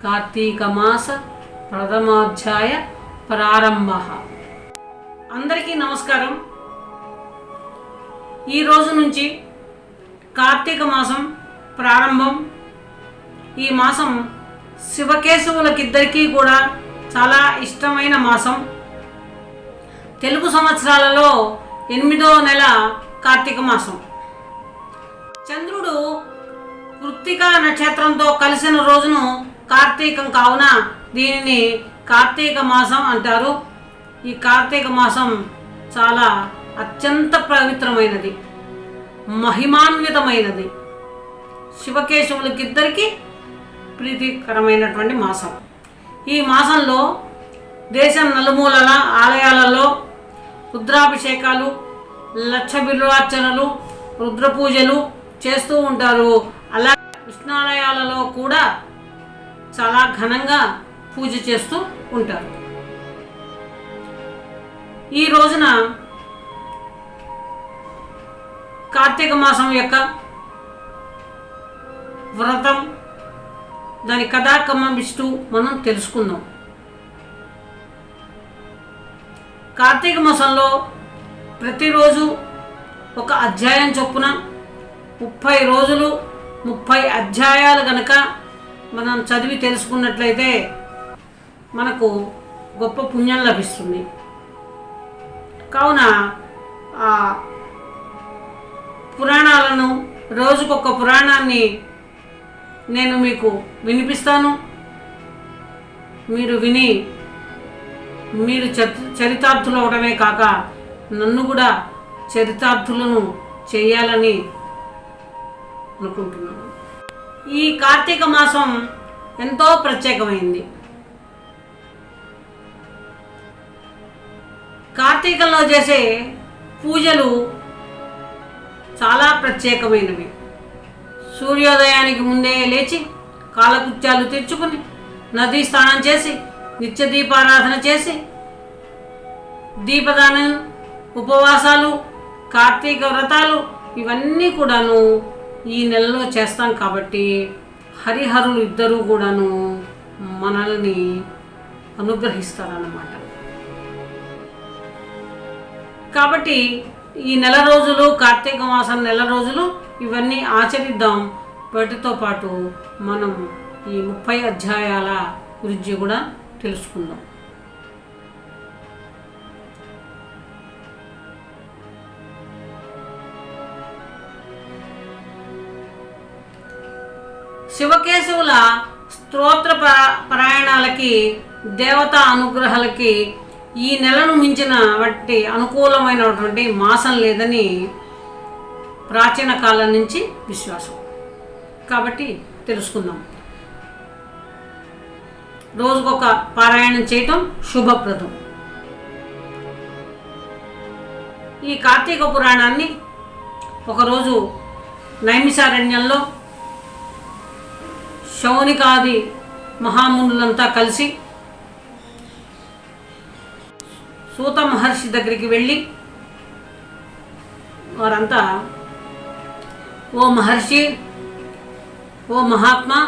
కార్తీక మాస ప్రథమాధ్యాయ ప్రారంభ. అందరికీ నమస్కారం. ఈ రోజు నుంచి కార్తీక మాసం ప్రారంభం. ఈ మాసం శివకేశవులకిద్దరికీ కూడా చాలా ఇష్టమైన మాసం. తెలుగు సంవత్సరాలలో 8వ నెల కార్తీక మాసం. చంద్రుడు కృత్తికా నక్షత్రంతో కలిసిన రోజును కార్తీకం కావున దీనిని కార్తీక మాసం అంటారు. ఈ కార్తీక మాసం చాలా అత్యంత పవిత్రమైనది, మహిమాన్వితమైనది, శివకేశవులకిద్దరికీ ప్రీతికరమైనటువంటి మాసం. ఈ మాసంలో దేశం నలుమూలల ఆలయాలలో రుద్రాభిషేకాలు, లక్ష బిల్వార్చనలు, రుద్ర పూజలు చేస్తూ ఉంటారు. అలా కృష్ణాలయాలలో కూడా చాలా ఘనంగా పూజ చేస్తూ ఉంటారు. ఈ రోజున కార్తీక మాసం యొక్క వ్రతం, దాని కథాక్రమం ఇస్తూ మనం తెలుసుకుందాం. కార్తీక మాసంలో ప్రతిరోజు ఒక అధ్యాయం చొప్పున 30 రోజులు 30 అధ్యాయాలు కనుక మనం చదివి తెలుసుకున్నట్లయితే మనకు గొప్ప పుణ్యం లభిస్తుంది. కావున ఆ పురాణాలను, రోజుకొక పురాణాన్ని నేను మీకు వినిపిస్తాను. మీరు విని మీరు చరితార్థులు అవడమే కాక నన్ను కూడా చరితార్థులను చేయాలని అనుకుంటున్నాను. ఈ కార్తీక మాసం ఎంతో ప్రత్యేకమైంది. కార్తీకంలో చేసే పూజలు చాలా ప్రత్యేకమైనవి. సూర్యోదయానికి ముందే లేచి కాలకృత్యాలు తీర్చుకుని నదీ స్నానం చేసి నిత్య దీపారాధన చేసి దీపదానం, ఉపవాసాలు, కార్తీక వ్రతాలు ఇవన్నీ కూడాను ఈ నెలలో చేస్తాం. కాబట్టి హరిహరులు ఇద్దరూ కూడాను మనల్ని అనుగ్రహిస్తారన్నమాట. కాబట్టి ఈ నెల రోజులు, కార్తీక మాసం నెల రోజులు ఇవన్నీ ఆచరిద్దాం. వాటితో పాటు మనం ఈ 30 అధ్యాయాల గురించి కూడా తెలుసుకుందాం. శివకేశవుల స్తోత్ర పారాయణాలకి, దేవతా అనుగ్రహాలకి ఈ నెలను మించిన వంటి అనుకూలమైనటువంటి మాసం లేదని ప్రాచీన కాలం నుంచి విశ్వాసం. కాబట్టి తెలుసుకుందాం. రోజుకొక పారాయణం చేయటం శుభప్రదం. ఈ కార్తీక పురాణాన్ని ఒకరోజు నైమిషారణ్యంలో శౌనికాది మహామునులంతా కలిసి సూత మహర్షి దగ్గరికి వెళ్ళి వారంతా, ఓ మహర్షి, ఓ మహాత్మా,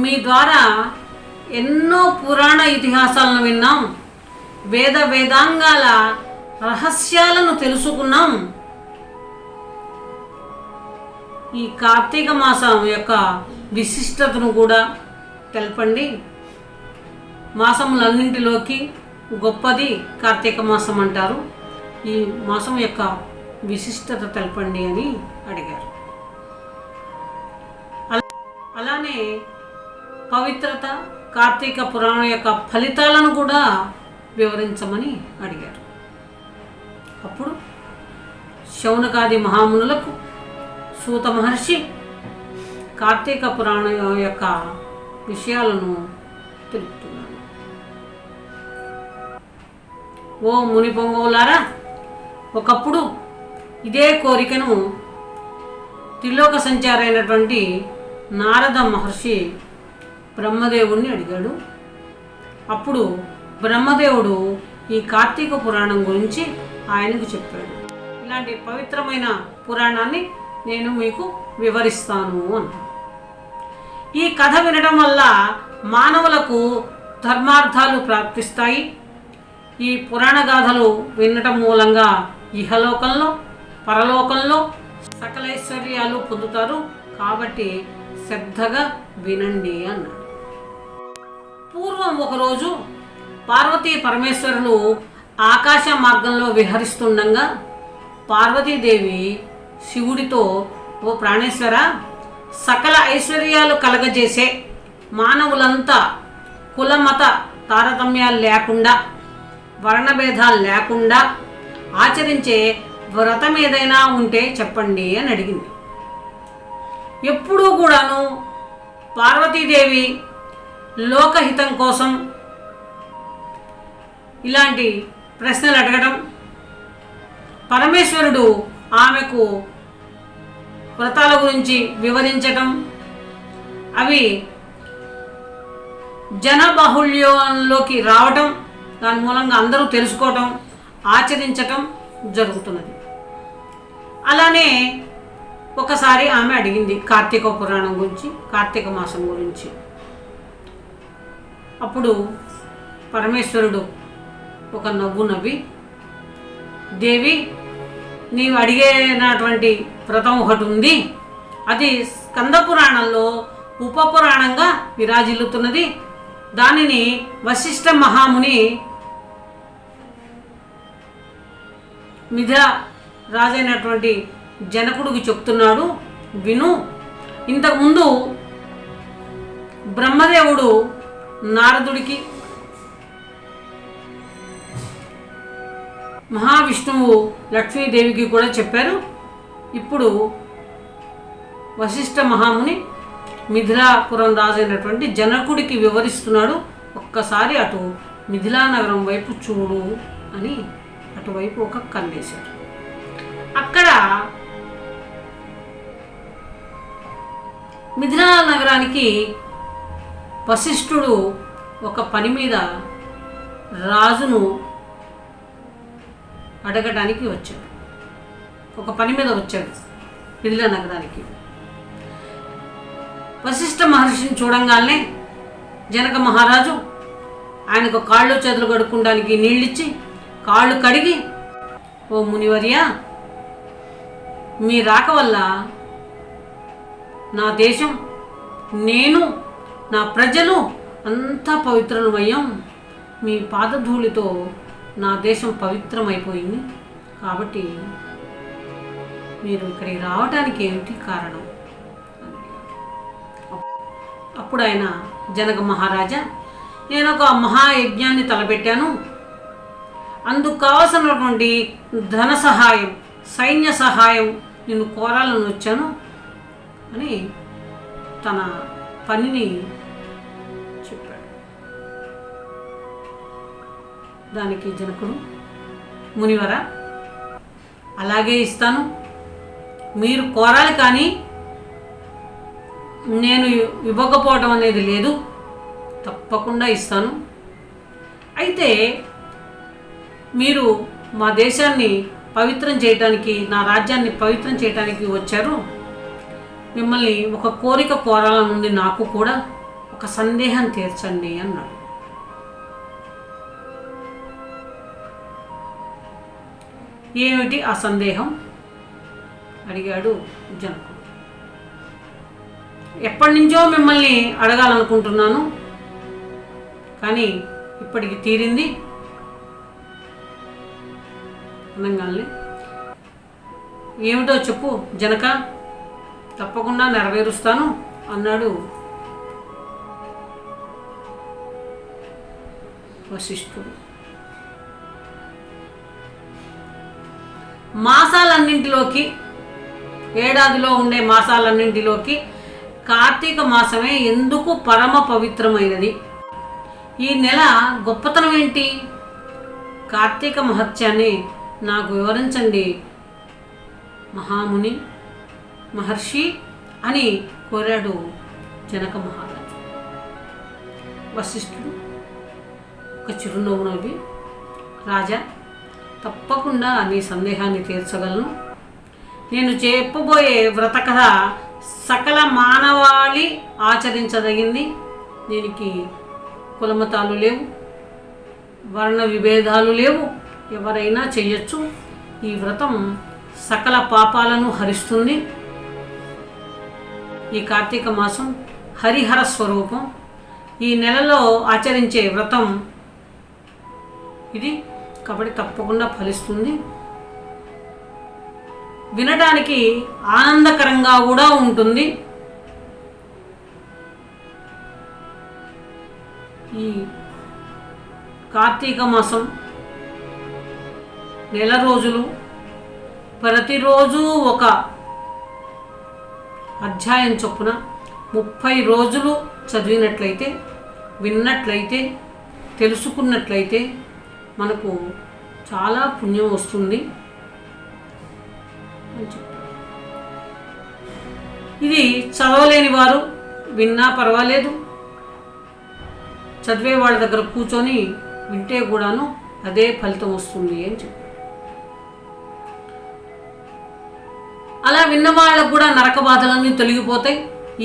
మీ ద్వారా ఎన్నో పురాణ ఇతిహాసాలను విన్నాం, వేదాంగాల రహస్యాలను తెలుసుకున్నాం. ఈ కార్తీక మాసం యొక్క విశిష్టతను కూడా తెలపండి. మాసములన్నింటిలోకి గొప్పది కార్తీక మాసం అంటారు. ఈ మాసం యొక్క విశిష్టత తెలపండి అని అడిగారు. అలానే పవిత్రత, కార్తీక పురాణం యొక్క ఫలితాలను కూడా వివరించమని అడిగారు. అప్పుడు శౌనకాది మహామునులకు సూత మహర్షి కార్తీక పురాణం యొక్క విషయాలను తెలుపుతున్నారు. ఓ ముని పొంగవులారా, ఒకప్పుడు ఇదే కోరికను త్రిలోక సంచారైనటువంటి నారద మహర్షి బ్రహ్మదేవుడిని అడిగాడు. అప్పుడు బ్రహ్మదేవుడు ఈ కార్తీక పురాణం గురించి ఆయనకు చెప్పాడు. ఇలాంటి పవిత్రమైన పురాణాన్ని నేను మీకు వివరిస్తాను అన్నాడు. ఈ కథ వినడం వల్ల మానవులకు ధర్మార్థాలు ప్రాప్తిస్తాయి. ఈ పురాణ గాథలు వినటం మూలంగా ఇహలోకంలో పరలోకంలో సకలైశ్వర్యాలు పొందుతారు. కాబట్టి శ్రద్ధగా వినండి అన్నాడు. పూర్వం ఒకరోజు పార్వతీ పరమేశ్వరులు ఆకాశ మార్గంలో విహరిస్తుండగా పార్వతీదేవి శివుడితో, ఓ ప్రాణేశ్వర, సకల ఐశ్వర్యాలు కలగజేసే మానవులంతా కులమత తారతమ్యాలు లేకుండా, వర్ణభేదాలు లేకుండా ఆచరించే వ్రతం ఏదైనా ఉంటే చెప్పండి అని అడిగింది. ఎప్పుడూ కూడాను పార్వతీదేవి లోకహితం కోసం ఇలాంటి ప్రశ్నలు అడగడం, పరమేశ్వరుడు ఆమెకు వ్రతాల గురించి వివరించటం, అవి జనబాహుళ్యంలోకి రావటం, దాని మూలంగా అందరూ తెలుసుకోవటం, ఆచరించటం జరుగుతున్నది. అలానే ఒకసారి ఆమె అడిగింది కార్తీక పురాణం గురించి, కార్తీక మాసం గురించి. అప్పుడు పరమేశ్వరుడు ఒక నవ్వు నవ్వి, దేవి, నీవు అడిగినటువంటి వ్రతం ఒకటి ఉంది, అది స్కంద పురాణంలో ఉపపురాణంగా విరాజిల్లుతున్నది. దానిని వశిష్ఠ మహాముని మిథిల రాజైనటువంటి జనకుడికి చెప్తున్నాడు, విను. ఇంతకుముందు బ్రహ్మదేవుడు నారదుడికి, మహావిష్ణువు లక్ష్మీదేవికి కూడా చెప్పారు. ఇప్పుడు వశిష్ఠ మహాముని మిథిలాపురం రాజైనటువంటి జనకుడికి వివరిస్తున్నాడు. ఒక్కసారి అటు మిథిలా నగరం వైపు చూడు అని అటువైపు ఒక కన్నేశారు. అక్కడ మిథిలా నగరానికి వశిష్ఠుడు ఒక పని మీద రాజును అడగడానికి వచ్చాడు. ఒక పని మీద వచ్చాడు మిథిలా నగరానికి. వశిష్ఠ మహర్షిని చూడంగానే జనక మహారాజు ఆయనకు కాళ్ళు చేతులు కడుక్కోవడానికి నీళ్ళిచ్చి కాళ్ళు కడిగి, ఓ మునివర్య, మీ రాక వల్ల నా దేశం, నేను, నా ప్రజలు అంతా పవిత్రమయ్యాం. మీ పాదధూళితో నా దేశం పవిత్రమైపోయింది. కాబట్టి మీరు ఇక్కడికి రావడానికి ఏమిటి కారణం? అప్పుడు ఆయన, జనక మహారాజా, నేను ఒక మహాయజ్ఞాన్ని తలపెట్టాను. అందుకు కావలసినటువంటి ధన సహాయం, సైన్య సహాయం నిన్ను కోరాలని వచ్చాను అని తన పనిని చెప్పాడు. దానికి జనకుడు, మునివర, అలాగే ఇస్తాను, మీరు కోరాలి, కానీ నేను ఇవ్వకపోవటం అనేది లేదు, తప్పకుండా ఇస్తాను. అయితే మీరు మా దేశాన్ని పవిత్రం చేయడానికి, నా రాజ్యాన్ని పవిత్రం చేయడానికి వచ్చారు. మిమ్మల్ని ఒక కోరిక కోరాలనుంది, నాకు కూడా ఒక సందేహం తీర్చండి అన్నాడు. ఏమిటి ఆ సందేహం అడిగాడు జనకుడు. ఎప్పటి నుంచో మిమ్మల్ని అడగాలనుకుంటున్నాను, కానీ ఇప్పటికి తీరింది అనగానే, ఏమిటో చెప్పు జనక, తప్పకుండా నెరవేరుస్తాను అన్నాడు వశిష్ఠుడు. మాసాలన్నింటిలోకి, ఏడాదిలో ఉండే మాసాలన్నింటిలోకి కార్తీక మాసమే ఎందుకు పరమ పవిత్రమైనది? ఈ నెల గొప్పతనం ఏంటి? కార్తీక మహత్యాన్ని నాకు వివరించండి మహాముని, మహర్షి అని కోరాడు జనక మహారాజు. వశిష్ఠుడు ఒక చిరునవ్వు నవ్వి, రాజా, తప్పకుండా నీ సందేహాన్ని తీర్చగలను. నేను చెప్పబోయే వ్రత కథ సకల మానవాళి ఆచరించదగింది. దీనికి కులమతాలు లేవు, వర్ణ విభేదాలు లేవు, ఎవరైనా చెయ్యొచ్చు. ఈ వ్రతం సకల పాపాలను హరిస్తుంది. ఈ కార్తీక మాసం హరిహర స్వరూపం. ఈ నెలలో ఆచరించే వ్రతం ఇది కాబట్టి తప్పకుండా ఫలిస్తుంది. వినడానికి ఆనందకరంగా కూడా ఉంటుంది. ఈ కార్తీక మాసం నెల రోజులు ప్రతిరోజు ఒక అధ్యాయం చొప్పున 30 రోజులు చదివినట్లయితే, విన్నట్లయితే, తెలుసుకున్నట్లయితే మనకు చాలా పుణ్యం వస్తుంది అని చెప్పారు. ఇది చదవలేని వారు విన్నా పర్వాలేదు, చదివే వాళ్ళ దగ్గర కూర్చొని వింటే కూడాను అదే ఫలితం వస్తుంది అని చెప్పారు. అలా విన్న వాళ్ళకు కూడా నరక బాధలన్నీ తొలగిపోతాయి,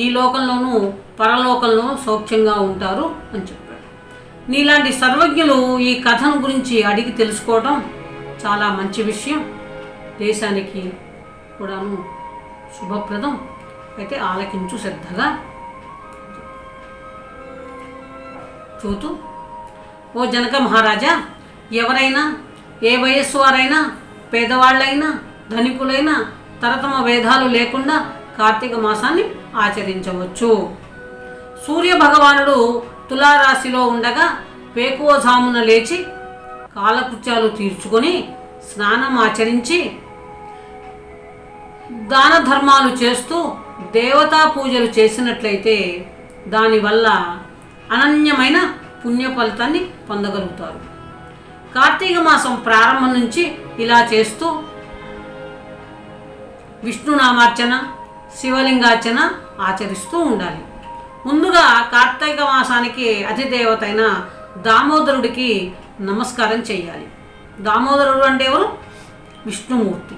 ఈ లోకంలోనూ పరలోకంలోనూ సౌఖ్యంగా ఉంటారు అని చెప్పాడు. నీలాంటి సర్వజ్ఞులు ఈ కథను గురించి అడిగి తెలుసుకోవడం చాలా మంచి విషయం, దేశానికి కూడాను శుభప్రదం. అయితే ఆలకించు శ్రద్ధగా. చూతూ, ఓ జనక మహారాజా, ఎవరైనా ఏ వయస్సు వారైనా, పేదవాళ్ళైనా ధనికులైనా తరతమ భేదాలు లేకుండా కార్తీక మాసాన్ని ఆచరించవచ్చు. సూర్య భగవానుడు తులారాశిలో ఉండగా వేకువజామున లేచి కాలకృత్యాలు తీర్చుకొని స్నానం ఆచరించి దాన ధర్మాలు చేస్తూ దేవతా పూజలు చేసినట్లయితే దానివల్ల అనన్యమైన పుణ్య ఫలితాన్ని పొందగలుగుతారు. కార్తీక మాసం ప్రారంభం నుంచి ఇలా చేస్తూ విష్ణునామార్చన, శివలింగార్చన ఆచరిస్తూ ఉండాలి. ముందుగా కార్తీక మాసానికి అధిదేవత అయిన దామోదరుడికి నమస్కారం చేయాలి. దామోదరుడు అంటే ఎవరు? విష్ణుమూర్తి.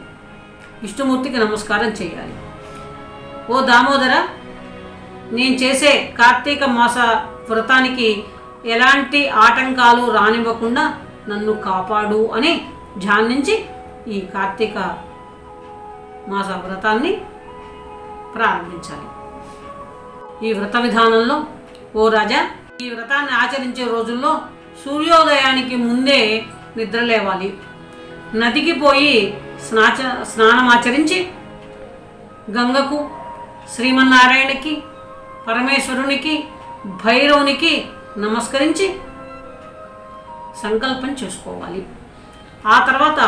విష్ణుమూర్తికి నమస్కారం చేయాలి. ఓ దామోదర, నేను చేసే కార్తీక మాస వ్రతానికి ఎలాంటి ఆటంకాలు రానివ్వకుండా నన్ను కాపాడు అని ధ్యానించి ఈ కార్తీక మాస వ్రతాన్ని ప్రారంభించాలి. ఈ వ్రత విధానంలో, ఓ రాజా, ఈ వ్రతాన్ని ఆచరించే రోజుల్లో సూర్యోదయానికి ముందే నిద్ర లేవాలి. నదికి పోయి స్నానమాచరించి గంగకు, శ్రీమన్నారాయణకి, పరమేశ్వరునికి, భైరవునికి నమస్కరించి సంకల్పం చేసుకోవాలి. ఆ తర్వాత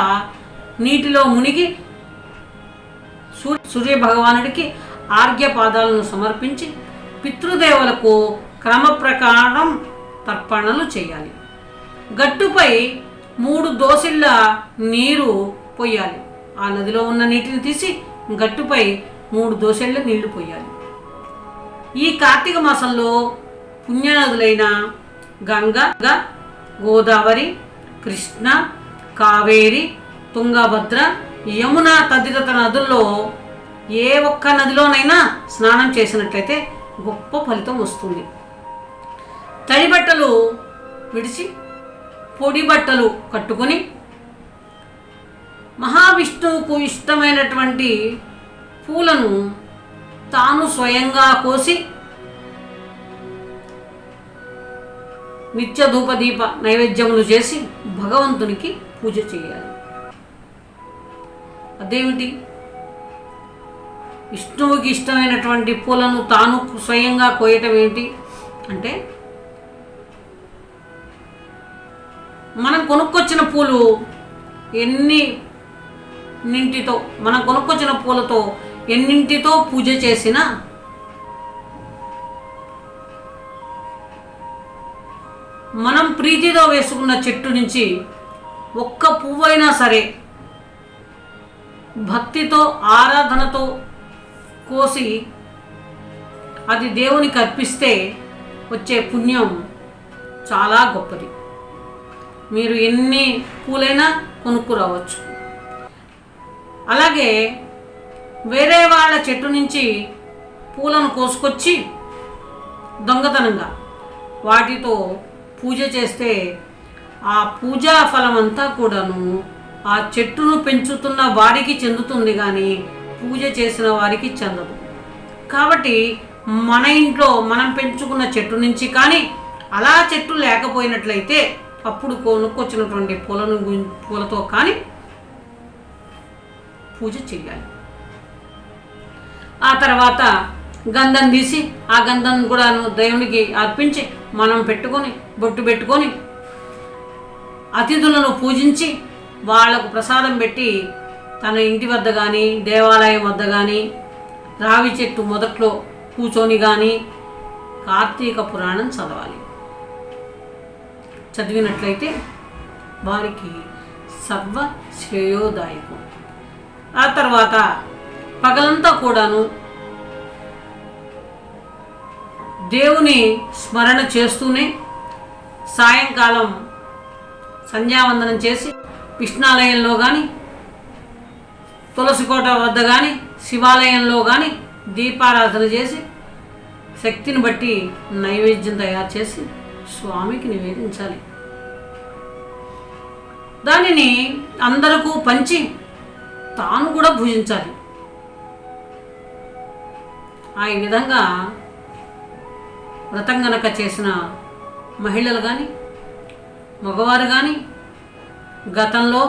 నీటిలో మునిగి సూర్య భగవానుడికి ఆర్ఘ్యపాదాలను సమర్పించి పితృదేవులకు క్రమ ప్రకారం తర్పణలు చేయాలి. గట్టుపై 3 దోసిళ్ళ నీరు పోయాలి. ఆ నదిలో ఉన్న నీటిని తీసి గట్టుపై 3 దోసిళ్ళ నీళ్లు పోయాలి. ఈ కార్తీక మాసంలో పుణ్యనదులైన గంగా, గోదావరి, కృష్ణ, కావేరి, తుంగభద్ర, యమున తదితర నదుల్లో ఏ ఒక్క నదిలోనైనా స్నానం చేసినట్లయితే గొప్ప ఫలితం వస్తుంది. తడి బట్టలు విడిచి పొడి బట్టలు కట్టుకొని మహావిష్ణువుకు ఇష్టమైనటువంటి పూలను తాను స్వయంగా కోసి నిత్య ధూపదీప నైవేద్యములు చేసి భగవంతునికి పూజ చేయాలి. అదేమిటి? విష్ణువుకి ఇష్టమైనటువంటి పూలను తాను స్వయంగా కోయటం ఏంటి అంటే, మనం కొనుక్కొచ్చిన పూలు మనం కొనుక్కొచ్చిన పూలతో ఎన్నింటితో పూజ చేసినా మనం ప్రీతితో వేసుకున్న చెట్టు నుంచి ఒక్క పువ్వైనా సరే భక్తితో, ఆరాధనతో కోసి అది దేవునికి అర్పిస్తే వచ్చే పుణ్యం చాలా గొప్పది. మీరు ఎన్ని పూలైనా కొనుక్కురావచ్చు. అలాగే వేరే వాళ్ళ చెట్టు నుంచి పూలను కోసుకొచ్చి దొంగతనంగా వాటితో పూజ చేస్తే ఆ పూజా ఫలం అంతా కూడాను ఆ చెట్టును పెంచుతున్న వారికి చెందుతుంది, కానీ పూజ చేసిన వారికి చెందదు. కాబట్టి మన ఇంట్లో మనం పెంచుకున్న చెట్టు నుంచి కానీ అలా చెట్టు లేకపోయినట్లయితే అప్పుడు కొనుక్కొచ్చినటువంటి పూలతో కానీ పూజ చేయాలి. ఆ తర్వాత గంధం తీసి ఆ గంధం కూడా దేవునికి అర్పించి మనం పెట్టుకొని బొట్టు పెట్టుకొని అతిథులను పూజించి వాళ్లకు ప్రసాదం పెట్టి తన ఇంటి వద్ద కానీ దేవాలయం వద్ద కానీ రావి చెట్టు మొదట్లో కూర్చొని కానీ కార్తీక పురాణం చదవాలి. చదివినట్లయితే వారికి సర్వ శ్రేయోదాయకం. ఆ తర్వాత పగలంతా కూడాను దేవుని స్మరణ చేస్తూనే సాయంకాలం సంధ్యావందనం చేసి విష్ణాలయంలో కానీ తులసికోట వద్ద కానీ శివాలయంలో కానీ దీపారాధన చేసి శక్తిని బట్టి నైవేద్యం తయారు చేసి స్వామికి నివేదించాలి. దానిని అందరికీ పంచి తాను కూడా భుజించాలి. ఆ విధంగా వ్రతం గనక చేసిన మహిళలు కానీ మగవారు కానీ గతంలో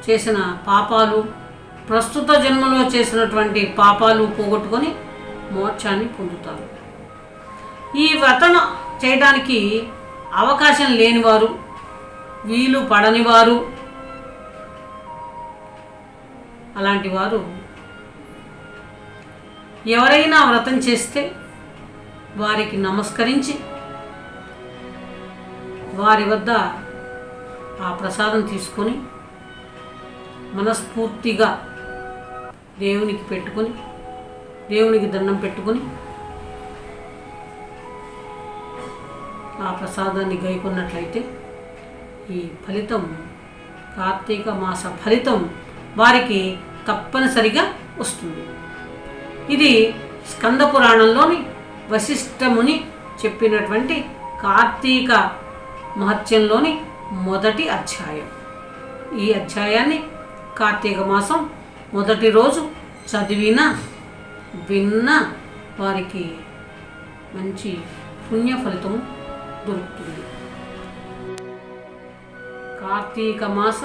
చేసిన పాపాలు, ప్రస్తుత జన్మలో చేసినటువంటి పాపాలు పోగొట్టుకొని మోక్షాన్ని పొందుతారు. ఈ వ్రతం చేయడానికి అవకాశం లేనివారు, వీలు పడనివారు, అలాంటి వారు ఎవరైనా వ్రతం చేస్తే వారికి నమస్కరించి వారి వద్ద ఆ ప్రసాదం తీసుకొని మనస్ఫూర్తిగా దేవునికి పెట్టుకొని దేవునికి దండం పెట్టుకొని ఆ ప్రసాదాన్ని గైకొన్నట్లయితే ఈ ఫలితం, కార్తీక మాస ఫలితం వారికి తప్పనిసరిగా వస్తుంది. ఇది స్కంద పురాణంలోని వశిష్ఠముని చెప్పినటువంటి కార్తీక మహత్యంలోని మొదటి అధ్యాయం. ఈ అధ్యాయాన్ని కార్తీక మాసం మొదటి రోజు చదివిన విన్న వారికి మంచి పుణ్య ఫలితం దొరుకుతుంది. కార్తీక మాస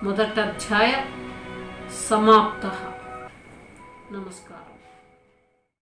మొదటి అధ్యాయ సమాప్త. నమస్కారం.